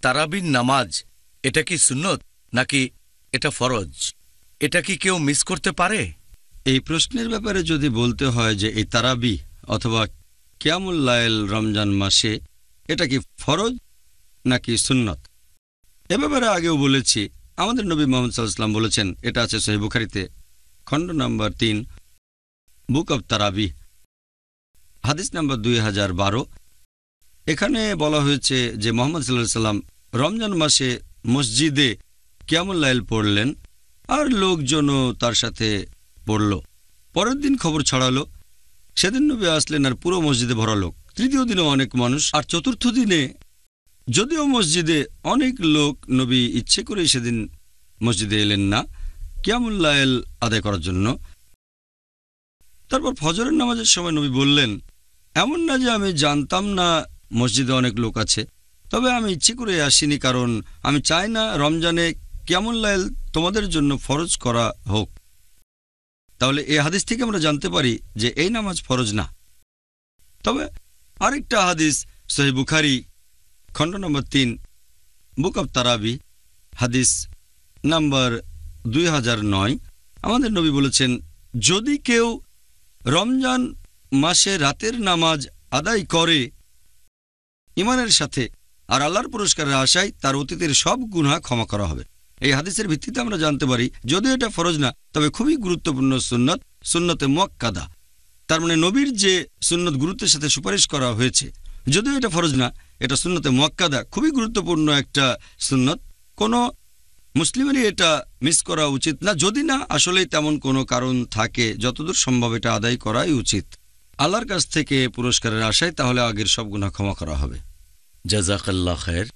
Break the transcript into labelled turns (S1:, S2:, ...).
S1: তারাবির নামাজ এটা কি সুন্নত নাকি এটা ফরজ? এটা কি কেউ মিস করতে পারে?
S2: এই প্রশ্নের ব্যাপারে যদি বলতে হয় যে এই তারাবি অথবা কিয়ামুল লাইল রমজান মাসে এটা কি ফরজ নাকি সুন্নত, এ ব্যাপারে আগেও বলেছি। আমাদের নবী মুহাম্মদ সাল্লাল্লাহু আলাইহি ওয়াসাল্লাম বলেছেন, এটা আছে সহিহ বুখারীতে খণ্ড নম্বর 3 বুক অব তারাবি হাদিস নম্বর 2012। এখানে বলা হয়েছে যে মুহাম্মদ সাল্লাল্লাহু আলাইহি ওয়াসাল্লাম রমজান মাসে মসজিদে কিয়ামুল লাইল পড়লেন আর লোকজনও তার সাথে পড়ল। পরের দিন খবর ছড়ালো, সেদিন নবী আসলেন আর পুরো মসজিদে ভরা লোক। তৃতীয় দিনেও অনেক মানুষ, আর চতুর্থ দিনে যদিও মসজিদে অনেক লোক, নবী ইচ্ছে করে সেদিন মসজিদে এলেন না কিয়ামুল লাইল আদায় করার জন্য। তারপর ফজরের নামাজের সময় নবী বললেন, এমন না যে আমি জানতাম না মসজিদে অনেক লোক আছে, তবে আমি ইচ্ছে করে আসিনি, কারণ আমি চাই না রমজানে কিয়ামুল লাইল তোমাদের জন্য ফরজ করা হোক। তাহলে এই হাদিস থেকে আমরা জানতে পারি যে এই নামাজ ফরজ না। তবে আরেকটা হাদিস সহিহ বুখারী খণ্ড নম্বর 3 বুক অব তারাবি হাদিস নাম্বার 2009। আমাদের নবী বলেছেন, যদি কেউ রমজান মাসে রাতের নামাজ আদায় করে ঈমানের সাথে আর আল্লাহর পুরস্কারের আশায়, তার অতীতের সব গুনাহ ক্ষমা করা হবে। এই হাদিসের ভিত্তিতে আমরা জানতে পারি যদিও এটা ফরজ না, তবে খুবই গুরুত্বপূর্ণ সুন্নত, সুন্নতে মুআক্কাদা। তার মানে নবীর যে সুন্নত গুরুত্বের সাথে সুপারিশ করা হয়েছে, যদিও এটা ফরজ না, এটা সুন্নতে মুআক্কাদা, খুবই গুরুত্বপূর্ণ একটা সুন্নত। কোনো মুসলিমেরই এটা মিস করা উচিত না, যদি না আসলেই তেমন কোনো কারণ থাকে। যতদূর সম্ভব এটা আদায় করাই উচিত আল্লাহর কাছ থেকে পুরস্কারের আশায়, তাহলে আগের সব গুনাহ ক্ষমা করা হবে।
S1: জাযাকাল্লাহ খায়ের।